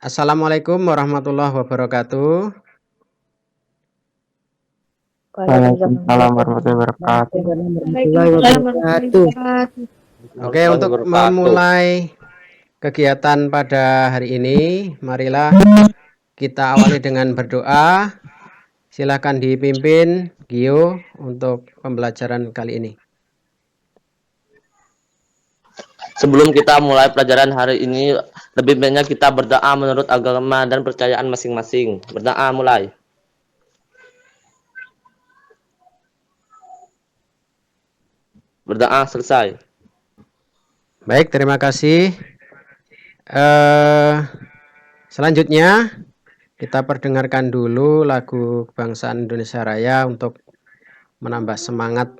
Assalamualaikum warahmatullahi wabarakatuh. Waalaikumsalam warahmatullahi wabarakatuh. Waalaikumsalam warahmatullahi wabarakatuh. Oke, untuk memulai kegiatan pada hari ini, marilah kita awali dengan berdoa. Silakan dipimpin Gio untuk pembelajaran kali ini. Sebelum kita mulai pelajaran hari ini, lebih baiknya kita berdoa menurut agama dan percayaan masing-masing. Berdoa mulai. Berdoa selesai. Baik, terima kasih. Selanjutnya kita perdengarkan dulu lagu Kebangsaan Indonesia Raya untuk menambah semangat.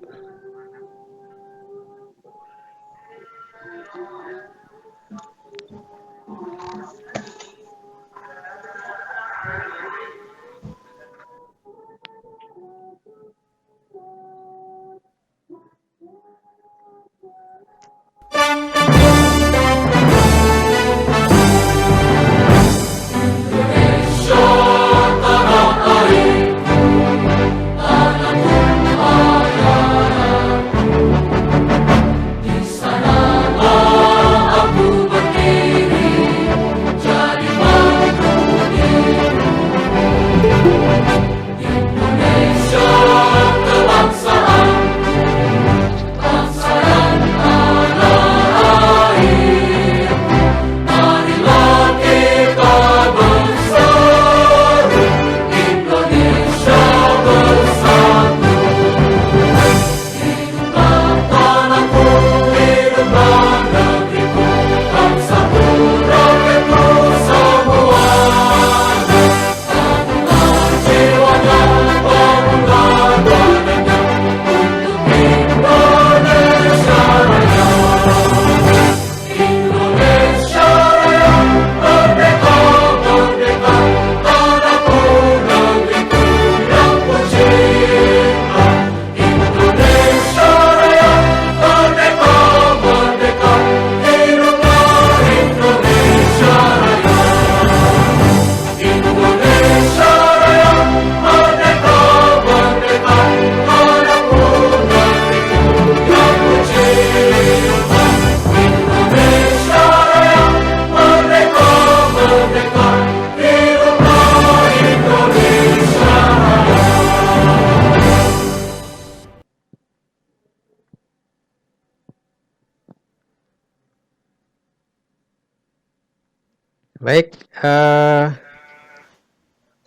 Baik,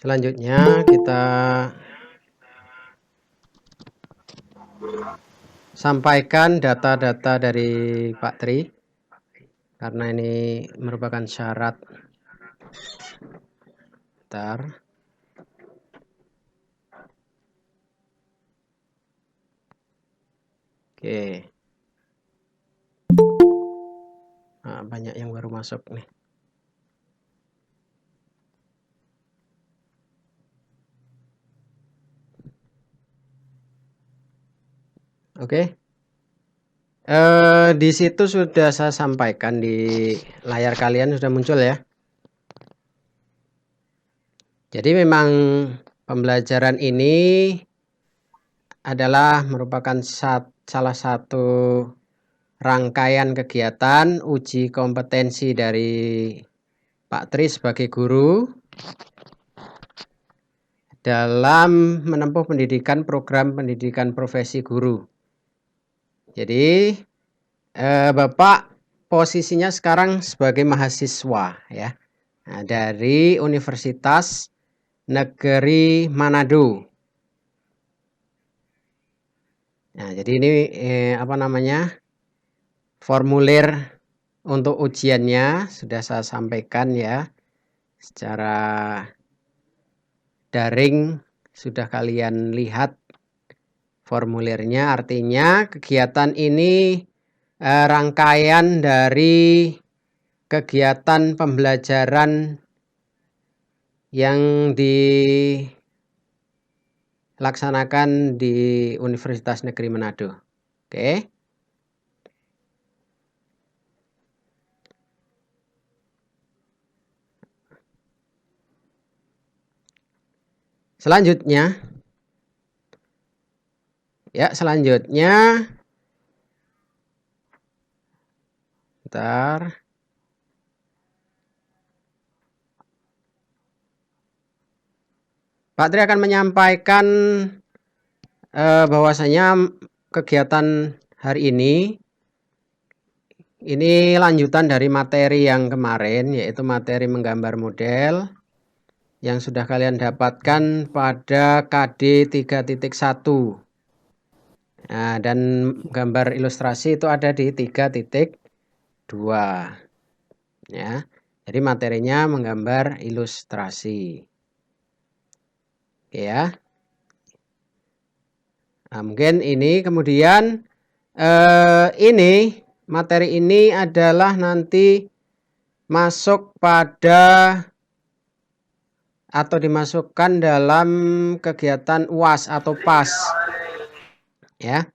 selanjutnya kita sampaikan data-data dari Pak Tri, karena ini merupakan syarat. Bentar. Oke. Nah, banyak yang baru masuk nih. Oke. Di situ sudah saya sampaikan, di layar kalian sudah muncul ya. Jadi memang pembelajaran ini adalah merupakan salah satu rangkaian kegiatan uji kompetensi dari Pak Tri sebagai guru dalam menempuh pendidikan program pendidikan profesi guru. Jadi Bapak posisinya sekarang sebagai mahasiswa ya, dari Universitas Negeri Manado. Nah, jadi ini formulir untuk ujiannya sudah saya sampaikan ya, secara daring sudah kalian lihat formulirnya. Artinya kegiatan ini rangkaian dari kegiatan pembelajaran yang dilaksanakan di Universitas Negeri Manado. Oke. Selanjutnya, bentar. Pak Tri akan menyampaikan bahwasanya kegiatan hari ini lanjutan dari materi yang kemarin, yaitu materi menggambar model yang sudah kalian dapatkan pada KD 3.1. Nah, dan gambar ilustrasi itu ada di 3.2. Ya. Jadi materinya menggambar ilustrasi. Oke ya. Nah, mungkin ini kemudian materi ini adalah nanti masuk pada atau dimasukkan dalam kegiatan UAS atau PAS. Ya.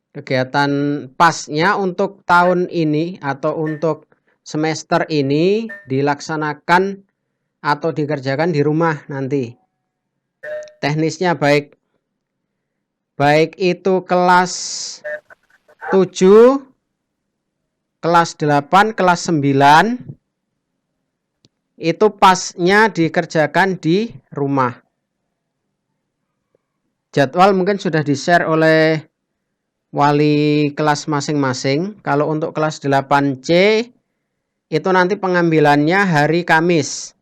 Kegiatan PAS-nya untuk tahun ini atau untuk semester ini dilaksanakan atau dikerjakan di rumah nanti. Teknisnya baik itu kelas 7, kelas 8, kelas 9 itu pasnya dikerjakan di rumah. Jadwal mungkin sudah di-share oleh wali kelas masing-masing. Kalau untuk kelas 8C itu nanti pengambilannya hari Kamis.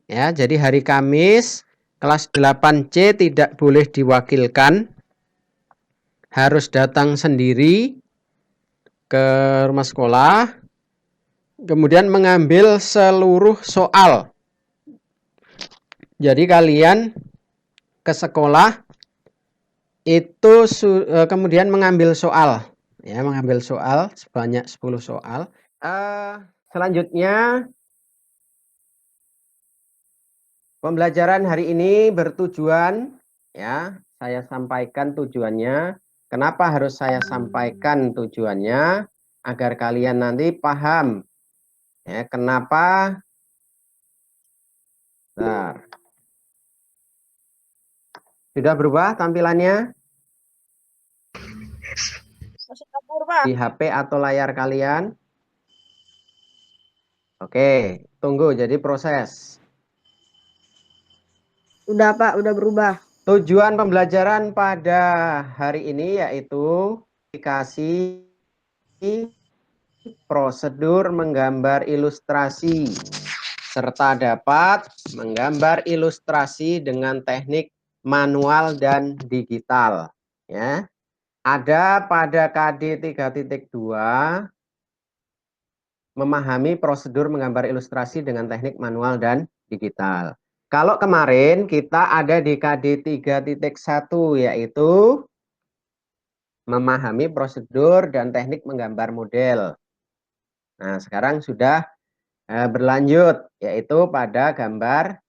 Ya, jadi hari Kamis kelas 8C tidak boleh diwakilkan. Harus datang sendiri ke rumah sekolah. Kemudian mengambil seluruh soal. Jadi kalian ke sekolah itu kemudian mengambil soal. Ya, mengambil soal sebanyak 10 soal. Selanjutnya, pembelajaran hari ini bertujuan, ya, saya sampaikan tujuannya. Kenapa harus saya sampaikan tujuannya? Agar kalian nanti paham. Ya, kenapa? Bentar. Sudah berubah tampilannya? Masih kabur, Pak. Di HP atau layar kalian? Oke, tunggu jadi proses. Udah, Pak, udah berubah. Tujuan pembelajaran pada hari ini yaitu aplikasi prosedur menggambar ilustrasi serta dapat menggambar ilustrasi dengan teknik manual dan digital. Ya. Ada pada KD 3.2 memahami prosedur menggambar ilustrasi dengan teknik manual dan digital. Kalau kemarin kita ada di KD 3.1 yaitu memahami prosedur dan teknik menggambar model. Nah, sekarang sudah berlanjut yaitu pada gambar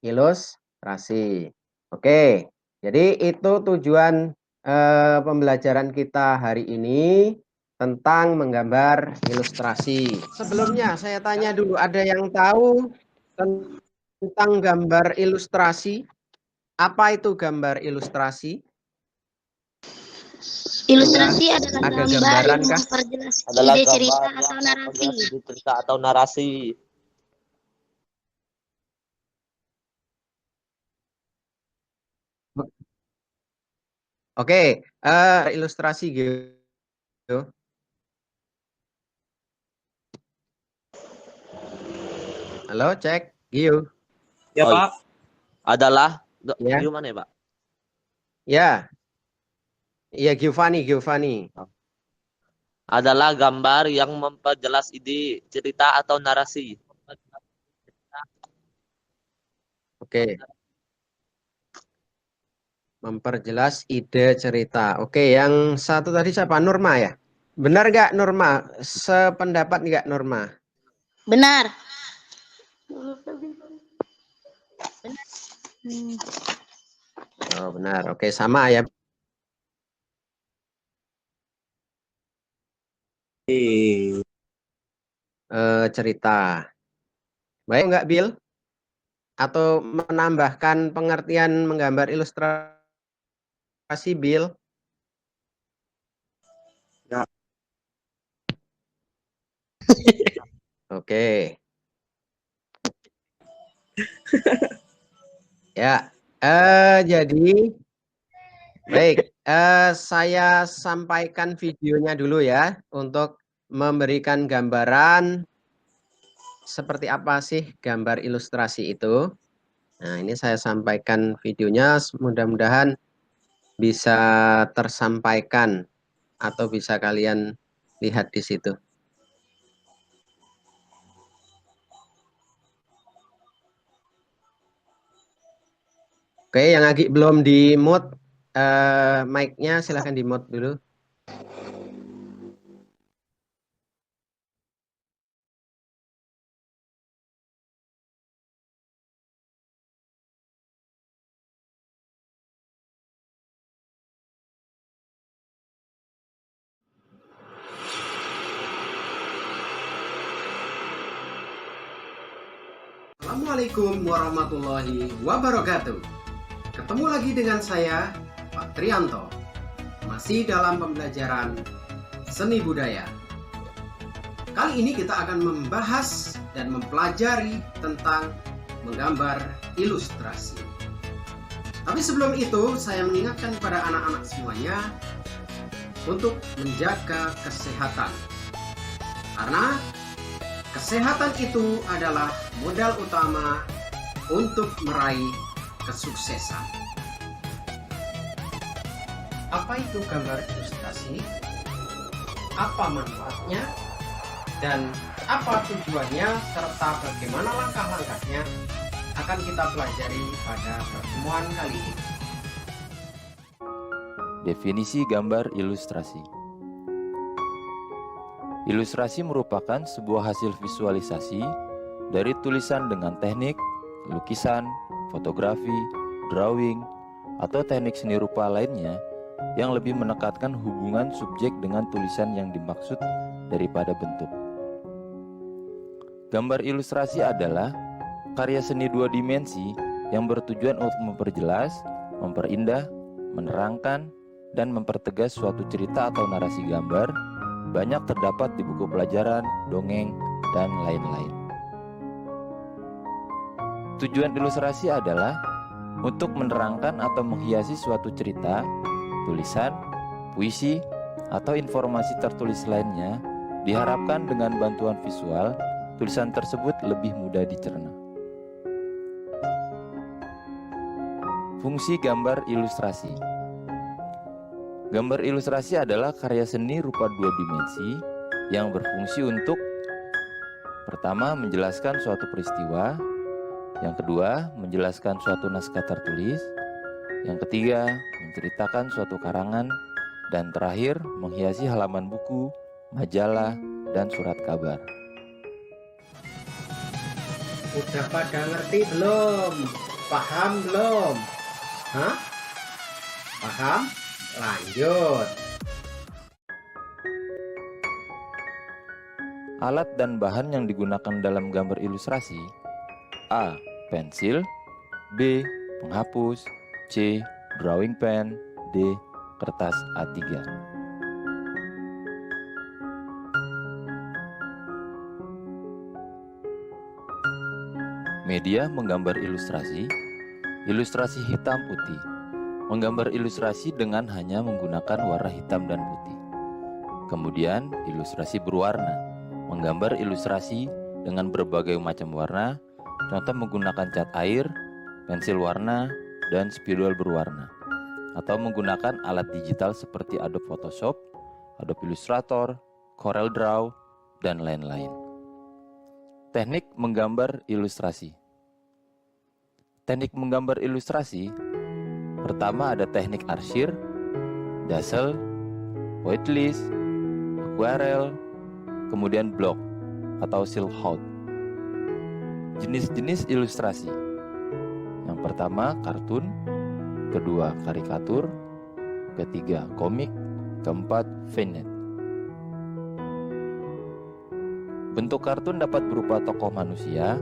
ilustrasi. Oke, jadi itu tujuan pembelajaran kita hari ini tentang menggambar ilustrasi. Sebelumnya saya tanya dulu, ada yang tahu tentang gambar ilustrasi? Apa itu gambar ilustrasi? Ilustrasi adalah Ada gambar gambaran yang kah? memperjelas Adalah ide gambar cerita yang atau narasi. memperjelas ide cerita atau narasi. Oke, ilustrasi gitu. Halo, cek. Giu. Ya, Oh, Pak. Adalah Ya. gimana ya, Pak? Ya. Iya, Giovanni. Adalah gambar yang memperjelas ide cerita atau narasi. Oke. Memperjelas ide cerita. Oke, yang satu tadi siapa? Norma ya? Benar nggak Norma? Sependapat nggak Norma? Benar. Oh, benar. Oke, sama ya. Cerita. Baik nggak, Bill? atau menambahkan pengertian menggambar ilustrasi, Bill? Ya. Oke. Ya, jadi baik, saya sampaikan videonya dulu ya untuk memberikan gambaran seperti apa sih gambar ilustrasi itu. Nah, ini saya sampaikan videonya, mudah-mudahan bisa tersampaikan atau bisa kalian lihat di situ. Oke, yang lagi belum di mute mic-nya silahkan di mute dulu. Assalamualaikum warahmatullahi wabarakatuh. Ketemu lagi dengan saya, Pak Trianto. Masih dalam pembelajaran seni budaya. Kali ini kita akan membahas dan mempelajari tentang menggambar ilustrasi. Tapi sebelum itu, saya mengingatkan kepada anak-anak semuanya untuk menjaga kesehatan. Karena kesehatan itu adalah modal utama untuk meraih kesuksesan. Apa itu gambar ilustrasi? Apa manfaatnya? Dan apa tujuannya serta bagaimana langkah-langkahnya akan kita pelajari pada pertemuan kali ini. Definisi gambar ilustrasi. Ilustrasi merupakan sebuah hasil visualisasi dari tulisan dengan teknik, lukisan, fotografi, drawing, atau teknik seni rupa lainnya yang lebih menekankan hubungan subjek dengan tulisan yang dimaksud daripada bentuk. Gambar ilustrasi adalah karya seni dua dimensi yang bertujuan untuk memperjelas, memperindah, menerangkan, dan mempertegas suatu cerita atau narasi gambar. Banyak terdapat di buku pelajaran, dongeng, dan lain-lain. Tujuan ilustrasi adalah untuk menerangkan atau menghiasi suatu cerita, tulisan, puisi, atau informasi tertulis lainnya. Diharapkan dengan bantuan visual, tulisan tersebut lebih mudah dicerna. Fungsi gambar ilustrasi. Gambar ilustrasi adalah karya seni rupa dua dimensi yang berfungsi untuk pertama, menjelaskan suatu peristiwa, yang kedua, menjelaskan suatu naskah tertulis, yang ketiga, menceritakan suatu karangan, dan terakhir, menghiasi halaman buku, majalah, dan surat kabar. Udah pada ngerti belum? Paham belum? Hah? Paham? Lanjut. Alat dan bahan yang digunakan dalam gambar ilustrasi: A. Pensil, B. Penghapus, C. Drawing pen, D. Kertas A3. Media menggambar ilustrasi. Ilustrasi hitam putih. Menggambar ilustrasi dengan hanya menggunakan warna hitam dan putih. Kemudian ilustrasi berwarna. Menggambar ilustrasi dengan berbagai macam warna, contoh menggunakan cat air, pensil warna, dan spidol berwarna. Atau menggunakan alat digital seperti Adobe Photoshop, Adobe Illustrator, Corel Draw, dan lain-lain. Teknik menggambar ilustrasi. Teknik menggambar ilustrasi, pertama ada teknik arsir, dazzle, whitelist, aquarel, kemudian block atau silhouette. Jenis-jenis ilustrasi. Yang pertama kartun, kedua karikatur, ketiga komik, keempat vignette. Bentuk kartun dapat berupa tokoh manusia,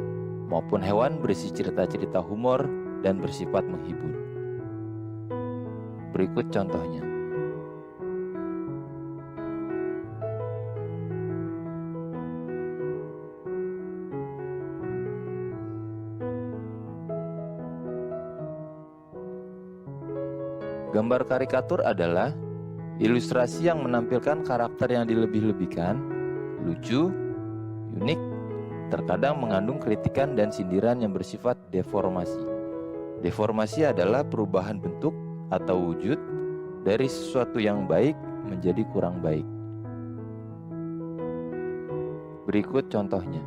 maupun hewan berisi cerita-cerita humor dan bersifat menghibur. Berikut contohnya. Gambar karikatur adalah ilustrasi yang menampilkan karakter yang dilebih-lebihkan, lucu, unik, terkadang mengandung kritikan dan sindiran yang bersifat deformasi. Deformasi adalah perubahan bentuk atau wujud dari sesuatu yang baik menjadi kurang baik. Berikut contohnya.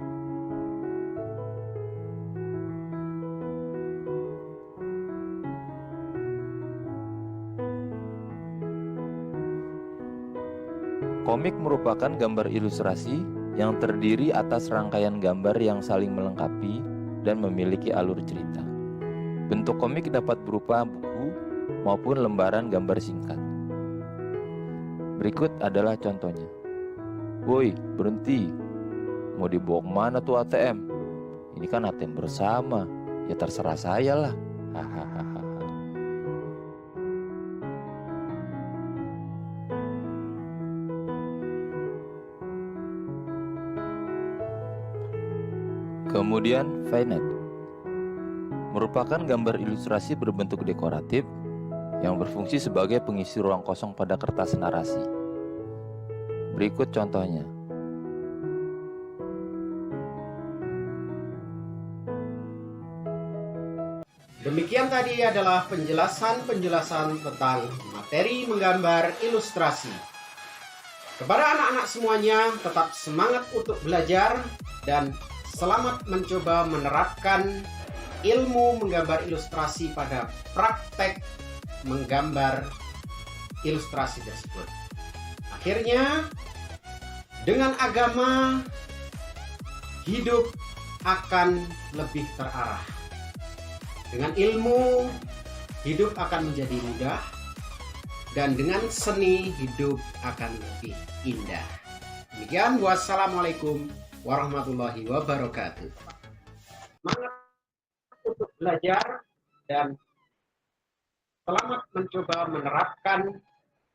Komik merupakan gambar ilustrasi yang terdiri atas rangkaian gambar yang saling melengkapi dan memiliki alur cerita. Bentuk komik dapat berupa buku maupun lembaran gambar singkat. Berikut adalah contohnya. Woi, berhenti. Mau dibawa kemana tuh ATM? Ini kan ATM bersama. Ya terserah saya lah. Hahaha. Kemudian vignette merupakan gambar ilustrasi berbentuk dekoratif yang berfungsi sebagai pengisi ruang kosong pada kertas narasi. Berikut contohnya. Demikian tadi adalah penjelasan tentang materi menggambar ilustrasi. Kepada anak-anak semuanya, tetap semangat untuk belajar dan selamat mencoba menerapkan ilmu menggambar ilustrasi pada praktek menggambar ilustrasi tersebut. Akhirnya, dengan agama, hidup akan lebih terarah. Dengan ilmu, hidup akan menjadi mudah. Dan dengan seni, hidup akan lebih indah. Demikian, wassalamualaikum warahmatullahi wabarakatuh. Semangat untuk belajar dan selamat mencoba menerapkan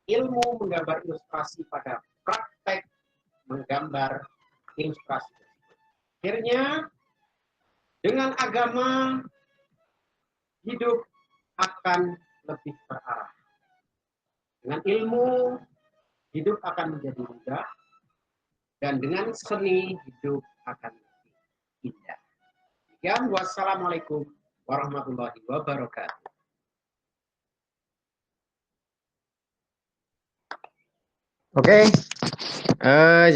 ilmu menggambar ilustrasi pada praktek menggambar ilustrasi. Akhirnya, dengan agama, hidup akan lebih terarah. Dengan ilmu, hidup akan menjadi mudah. Dan dengan seni, hidup akan lebih indah. Demikian, wassalamualaikum warahmatullahi wabarakatuh. Oke,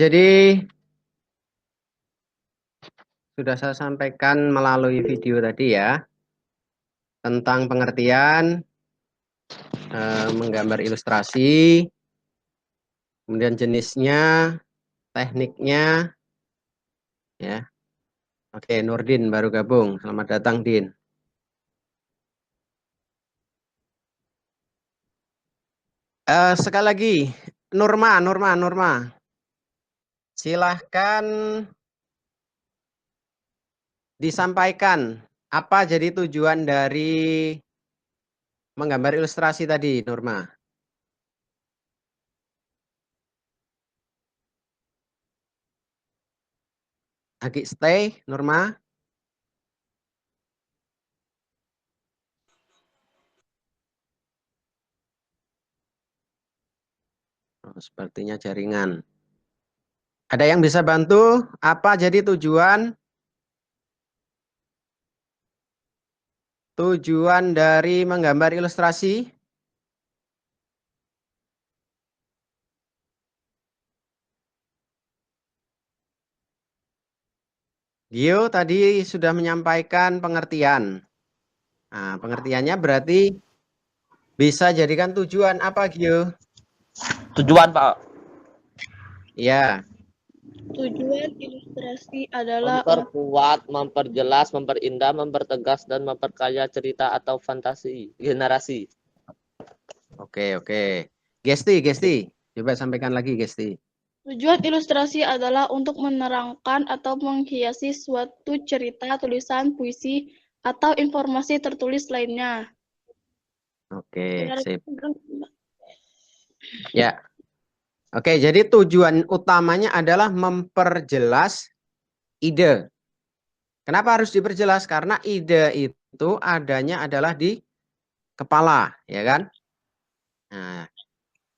jadi sudah saya sampaikan melalui video tadi ya, tentang pengertian menggambar ilustrasi, kemudian jenisnya, tekniknya, ya. Oke, Nurdin baru gabung. Selamat datang, Din. Sekali lagi, Nurma. Silahkan disampaikan apa jadi tujuan dari menggambar ilustrasi tadi, Nurma. Lagi stay, Nurma. Oh, sepertinya jaringan. Ada yang bisa bantu? Apa jadi tujuan dari menggambar ilustrasi? Gio tadi sudah menyampaikan pengertian. Nah, pengertiannya berarti bisa jadikan tujuan apa, Gio? Tujuan, Pak. Ya. Tujuan ilustrasi adalah Memperkuat, memperjelas, memperindah, mempertegas, dan memperkaya cerita atau fantasi generasi. Oke. Gesti. Coba sampaikan lagi, Gesti. Tujuan ilustrasi adalah untuk menerangkan atau menghiasi suatu cerita, tulisan, puisi, atau informasi tertulis lainnya. Oke, Benar, sip. Mbak? Ya. Oke, jadi tujuan utamanya adalah memperjelas ide. Kenapa harus diperjelas? Karena ide itu adanya adalah di kepala, ya kan? Nah,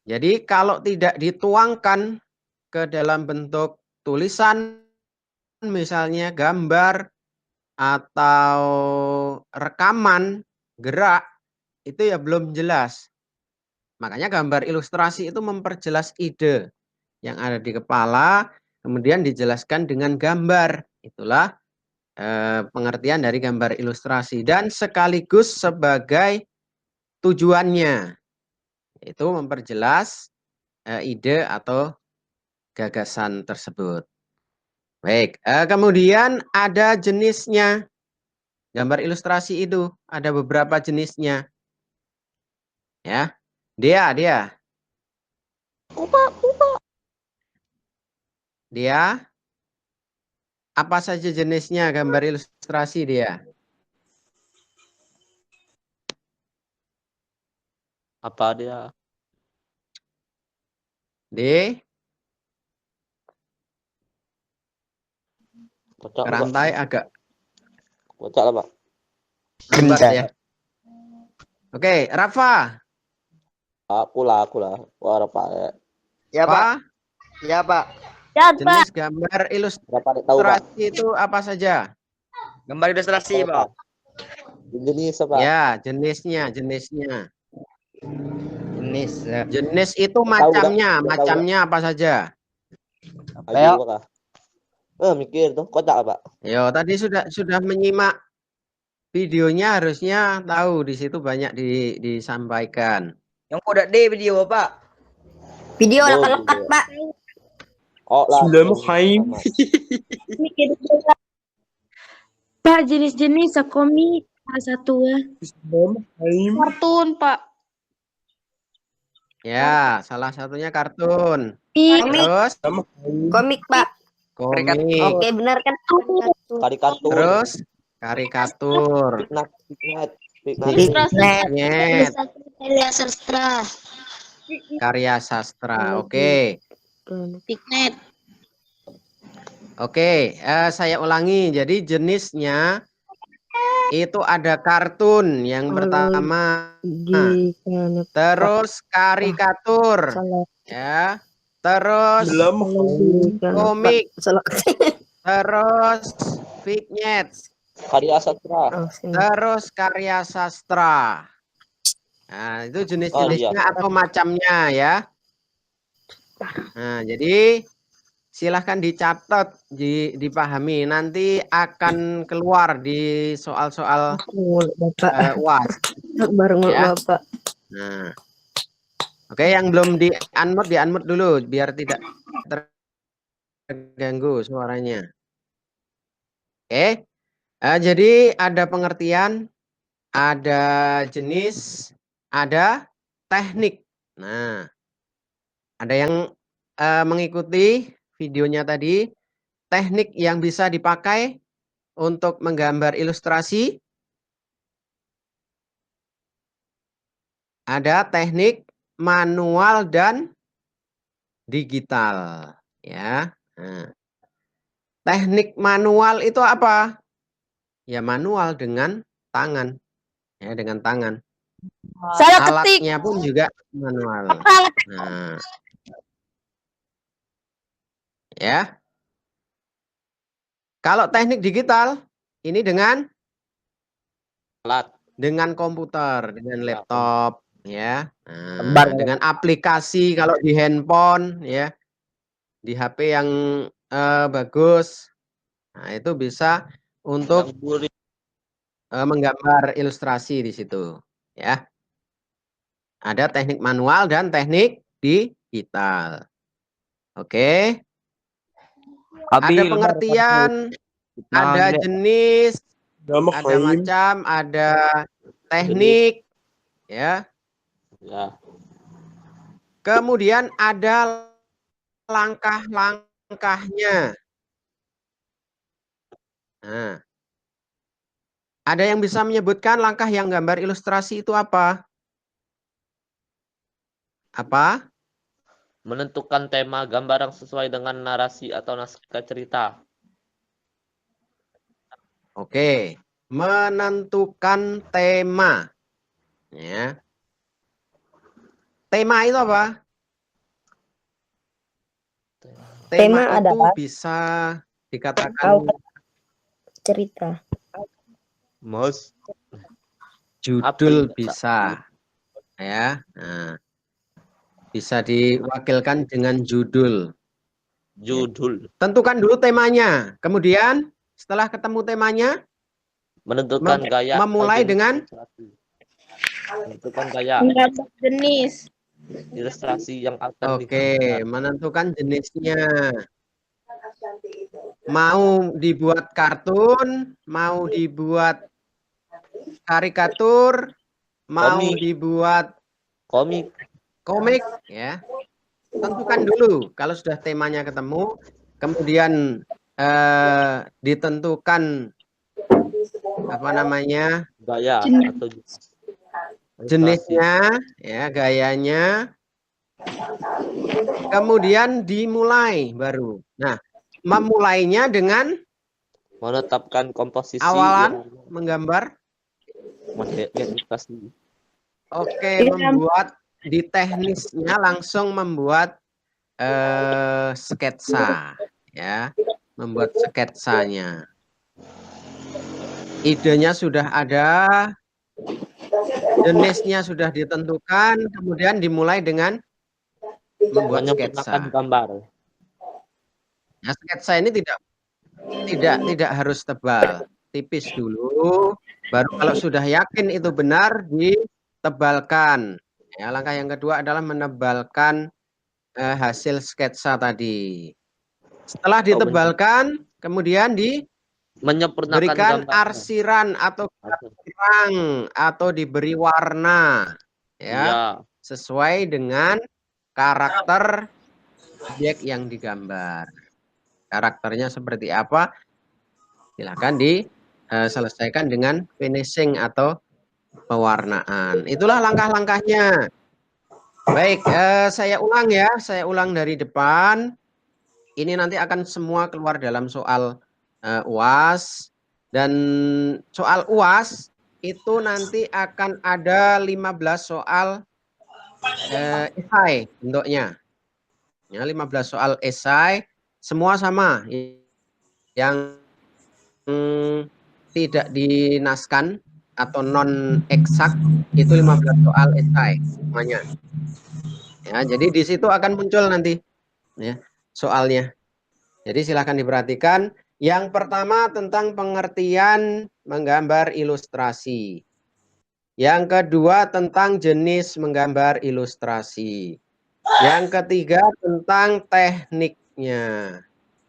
jadi kalau tidak dituangkan ke dalam bentuk tulisan, misalnya gambar atau rekaman gerak, itu ya belum jelas. Makanya gambar ilustrasi itu memperjelas ide yang ada di kepala, kemudian dijelaskan dengan gambar. Itulah pengertian dari gambar ilustrasi dan sekaligus sebagai tujuannya, itu memperjelas ide atau gagasan tersebut. Baik, kemudian ada jenisnya. Gambar ilustrasi itu ada beberapa jenisnya. Ya. Dia. Dia apa saja jenisnya gambar ilustrasi dia? Apa dia? Di Kocak, Pak. rantai agak Kocak lah, Pak. lambat ya. Oke, Rafa. Aku lah. Wah, apa ya? Ya, Apa? Pak. Ya, Pak. Ya, Pak. Jenis gambar Berapa tahu, Pak? ilustrasi itu apa saja? Gambar ilustrasi, Tahu, Pak. Jenis apa? Ya, jenisnya. Jenis. Jenis itu Tahu, macamnya, Pak. macamnya apa saja? Apa ya? Ayo, Pak. Mikir tuh, kocak, Pak. Yo, tadi sudah menyimak videonya, harusnya tahu di situ banyak disampaikan. Yang udah D video, Pak. Video Oh, lekat-lekat, gitu. Pak. Oh, lah. Pak, jenis-jenis komik salah satu ya. Kartun, Pak. Ya, salah satunya kartun. Komik. Terus Komik, Pak. komik. Oke, benar kan? Karikatur. Terus karikatur. Fitness. Ilustrasi. Nyet, Karya sastra. karya sastra. Oke. Piknet. Oke, saya ulangi. Jadi jenisnya itu ada kartun yang pertama, terus karikatur, ya, terus komik, terus vignette, Karya sastra. terus karya sastra. Nah, itu jenis-jenisnya atau macamnya ya. Nah, jadi silahkan dicatat, dipahami. Nanti akan keluar di soal-soal UAS. Bareng Ya. Bapak. Nah, oke, yang belum di-unmute dulu biar tidak terganggu suaranya. Oke, jadi ada pengertian, ada jenis, ada teknik. Nah, ada yang mengikuti videonya tadi, teknik yang bisa dipakai untuk menggambar ilustrasi. Ada teknik manual dan digital, ya. Nah, teknik manual itu apa? Ya manual dengan tangan, ya dengan tangan. Saya ketik. Alatnya pun juga manual. Nah, ya. Kalau teknik digital ini dengan Alat. dengan komputer, dengan laptop, ya. Nah, dengan aplikasi kalau di handphone, ya, di HP yang bagus. Nah, itu bisa untuk menggambar ilustrasi di situ, ya. Ada teknik manual dan teknik digital. Oke. Ada pengertian, ada jenis, ada macam, ada teknik, ya. Ya. Kemudian ada langkah-langkahnya. Nah, ada yang bisa menyebutkan langkah yang gambar ilustrasi itu apa? Apa? Menentukan tema gambar yang sesuai dengan narasi atau naskah cerita. Oke, menentukan tema. Ya. Tema itu apa? Tema itu adalah bisa dikatakan cerita. Mas. judul Api. bisa. Ya. Nah, bisa diwakilkan dengan judul. Judul. Tentukan dulu temanya. Kemudian setelah ketemu temanya, Menentukan gaya. memulai atau jenis dengan ilustrasi. Menentukan gaya. Menggambar jenis. Ilustrasi yang akan oke, digambar. menentukan jenisnya. Mau dibuat kartun, mau dibuat karikatur, mau Komik. dibuat Komik. komik, ya. Tentukan dulu kalau sudah temanya ketemu, kemudian ditentukan apa namanya Gaya Jenis. atau jenis. jenisnya, ya, gayanya, kemudian dimulai baru. Nah, memulainya dengan Menetapkan komposisi awalan menggambar. ilustrasi. Oke, membuat di teknisnya langsung membuat sketsa, ya, membuat sketsanya. Idenya sudah ada, jenisnya sudah ditentukan, kemudian dimulai dengan membuat Menyempurnakan sketsa. gambar. Nah, sketsa ini tidak harus tebal, tipis dulu, baru kalau sudah yakin itu benar ditebalkan. Ya, langkah yang kedua adalah menebalkan hasil sketsa tadi. Setelah ditebalkan, kemudian Menyempurnakan diberikan gambar. arsiran atau terang atau diberi warna, ya, Iya. sesuai dengan karakter objek yang digambar. Karakternya seperti apa? Silahkan diselesaikan dengan finishing atau pewarnaan. Itulah langkah-langkahnya. Baik, saya ulang ya, saya ulang dari depan. Ini nanti akan semua keluar dalam soal UAS, dan soal UAS itu nanti akan ada 15 soal esai bentuknya. Ya, 15 soal esai, semua sama. Yang tidak dinaskan atau non eksak itu 15 soal esai semuanya. Ya, jadi di situ akan muncul nanti, ya, soalnya. Jadi silahkan diperhatikan. Yang pertama tentang pengertian menggambar ilustrasi. Yang kedua tentang jenis menggambar ilustrasi. Yang ketiga tentang tekniknya.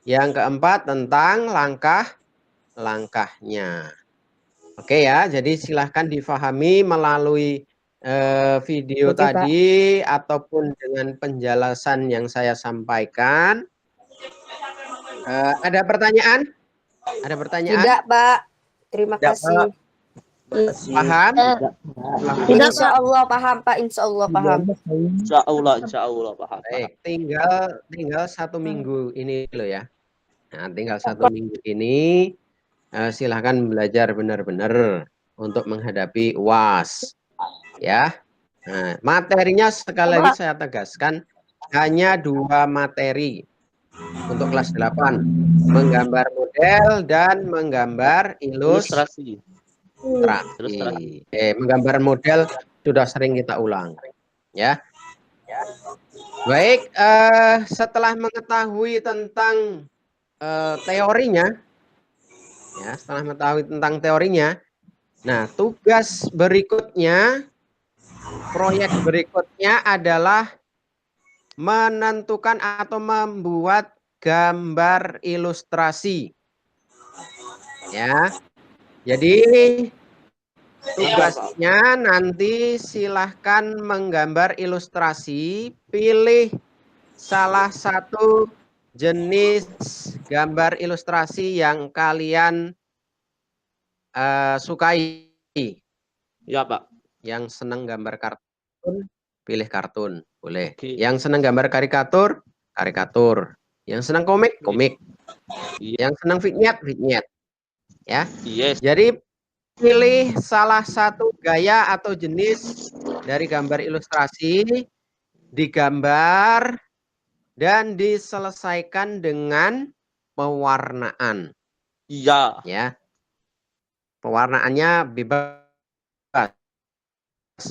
Yang keempat tentang langkah-langkahnya. Oke ya, jadi silahkan difahami melalui video Oke, Pak. tadi ataupun dengan penjelasan yang saya sampaikan. Ada pertanyaan? Ada pertanyaan? Tidak, Pak. Terima Tidak, kasih. Paham? Insya Allah paham, Pak. Insya Allah paham. Insya Allah paham. Baik, tinggal 1 minggu ini loh ya. Nah, tinggal 1 minggu ini silahkan belajar benar-benar untuk menghadapi UAS. Ya. Nah, materinya sekali lagi saya tegaskan hanya 2 materi untuk kelas 8, menggambar model dan menggambar ilustrasi. Menggambar model sudah sering kita ulang, ya. Baik, setelah mengetahui tentang teorinya, ya, setelah mengetahui tentang teorinya, nah tugas berikutnya, proyek berikutnya adalah menentukan atau membuat gambar ilustrasi. Ya. Jadi tugasnya nanti silahkan menggambar ilustrasi, pilih salah satu jenis gambar ilustrasi yang kalian sukai. Ya, Pak. Yang senang gambar kartun, pilih kartun, boleh. Oke. Yang senang gambar karikatur, karikatur. Yang senang komik, komik. Iya. Yang senang vignette, vignette. Ya. Yes. Jadi pilih salah satu gaya atau jenis dari gambar ilustrasi, digambar dan diselesaikan dengan pewarnaan. Iya. Ya. Pewarnaannya bebas.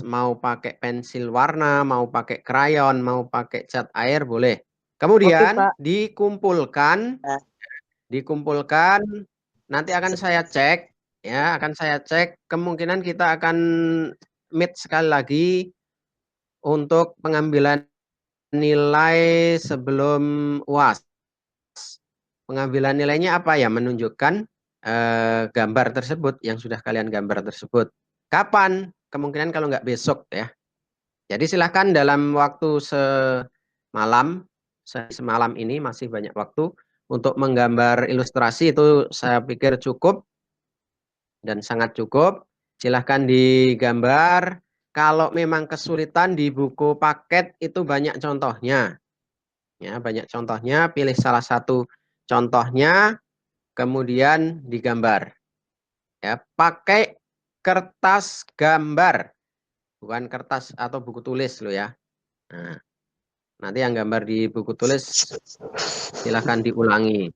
Mau pakai pensil warna, mau pakai krayon, mau pakai cat air boleh. Kemudian Oke, Pak. dikumpulkan, nanti akan saya cek, ya, akan saya cek. Kemungkinan kita akan meet sekali lagi untuk pengambilan nilai sebelum UAS. Pengambilan nilainya apa ya? Menunjukkan gambar tersebut yang sudah kalian gambar tersebut. Kapan? Kemungkinan kalau nggak besok ya. Jadi silahkan dalam waktu semalam ini masih banyak waktu untuk menggambar ilustrasi, itu saya pikir cukup dan sangat cukup. Silahkan digambar. Kalau memang kesulitan di buku paket itu banyak contohnya. Ya, banyak contohnya, pilih salah satu contohnya kemudian digambar. Ya, pakai kertas gambar. Bukan kertas atau buku tulis loh ya. Nah, nanti yang gambar di buku tulis silahkan diulangi.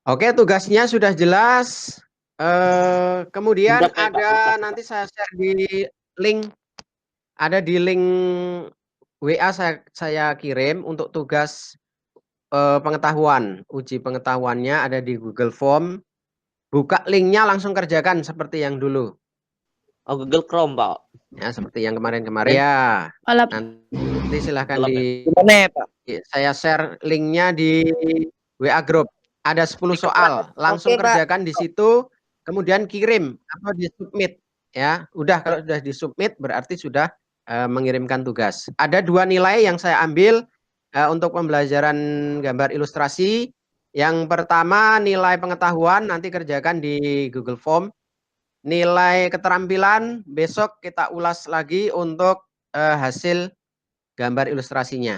Oke, tugasnya sudah jelas. Kemudian ada nanti saya share di link. Ada di link WA saya kirim untuk tugas pengetahuan. Uji pengetahuannya ada di Google Form. Buka linknya langsung kerjakan seperti yang dulu. Oh, Google Chrome, Pak. Ya, seperti yang kemarin-kemarin. Ya, Alap. nanti silahkan Gimana ya, Pak? saya share linknya di WA Group. Ada 10 soal, langsung Oke, Pak. kerjakan di situ, kemudian kirim atau di-submit. Ya, udah kalau sudah di-submit berarti sudah mengirimkan tugas. Ada 2 nilai yang saya ambil untuk pembelajaran gambar ilustrasi. Yang pertama nilai pengetahuan, nanti kerjakan di Google Form. Nilai keterampilan besok kita ulas lagi untuk hasil gambar ilustrasinya.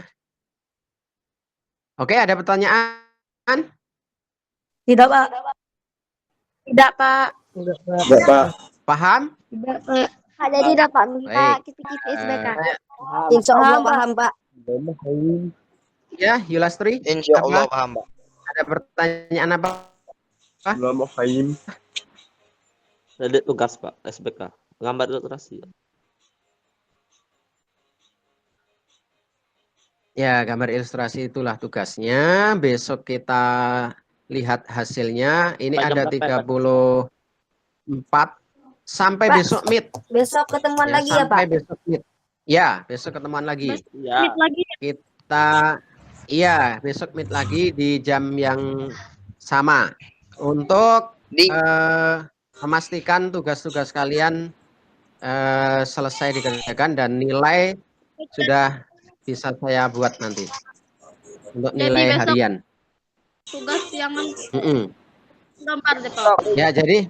Oke, ada pertanyaan? Tidak, Pak. Tidak, Pak. Paham? Tidak, Pak. Ada tidak, Pak? Minta Baik. kipi-kipi SBK. Eh, Insya Allah paham, Pak. Ya, Yulastri. Insya Allah Apa? paham, Pak. Ada pertanyaan apa? Ada tugas, Pak, SBK. Gambar ilustrasi. Ya, gambar ilustrasi itulah tugasnya. Besok kita lihat hasilnya. Ini Sampai jam ada berapa, Pak? 34 sampai Pak, besok meet. Besok ketemuan Ya, lagi ya, sampai Pak? besok meet. Ya, besok ketemuan lagi. Ya. Lagi. Besok meet lagi di jam yang sama untuk memastikan tugas-tugas kalian selesai dikerjakan dan nilai sudah bisa saya buat nanti untuk Jadi nilai besok harian. tugas yang Mm-mm. gambar deh, Pak. Ya, jadi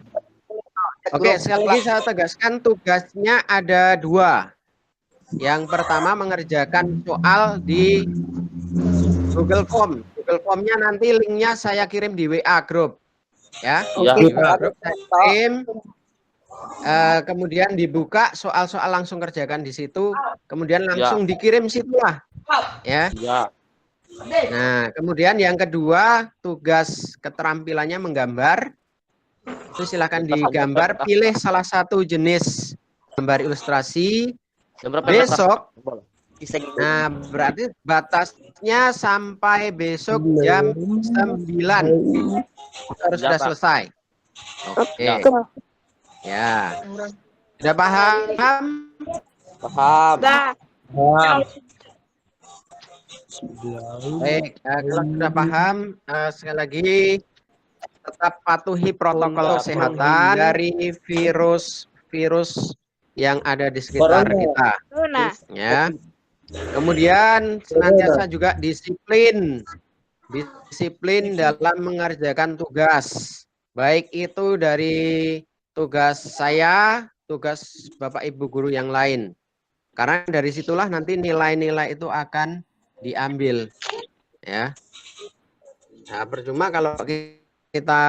oke, sekali lagi saya tegaskan tugasnya ada 2. Yang pertama mengerjakan soal di Google Form. Google Form-nya nanti linknya saya kirim di WA Group. Ya, Ya. di WA Group saya kirim. Kemudian dibuka soal-soal langsung kerjakan di situ. Kemudian langsung dikirim situlah. Ya. Ya. Nah, kemudian yang kedua tugas keterampilannya menggambar. Itu silakan digambar. Pilih salah satu jenis gambar ilustrasi. Jam berapa? Besok. Boleh. Nah, berarti batasnya sampai besok jam 9 harus sudah selesai. Oke. Ya. Sudah paham? Paham. Baik, kalau sudah paham, sekali lagi tetap patuhi protokol kesehatan dari virus yang ada di sekitar kita. Ya. Kemudian senantiasa juga disiplin dalam mengerjakan tugas. Baik itu dari tugas saya, tugas Bapak Ibu guru yang lain. Karena dari situlah nanti nilai-nilai itu akan diambil. Ya. Nah, percuma kalau kita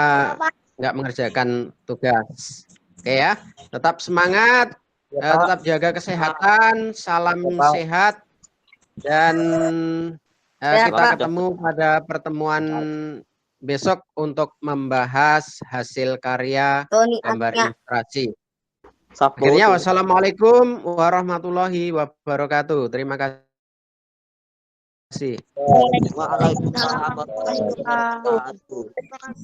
nggak mengerjakan tugas. Oke ya, tetap semangat, tetap jaga kesehatan, salam sehat, dan kita ketemu pada pertemuan besok untuk membahas hasil karya gambar ilustrasi. Akhirnya, wassalamualaikum warahmatullahi wabarakatuh. Terima kasih. Waalaikumsalam warahmatullahi wabarakatuh.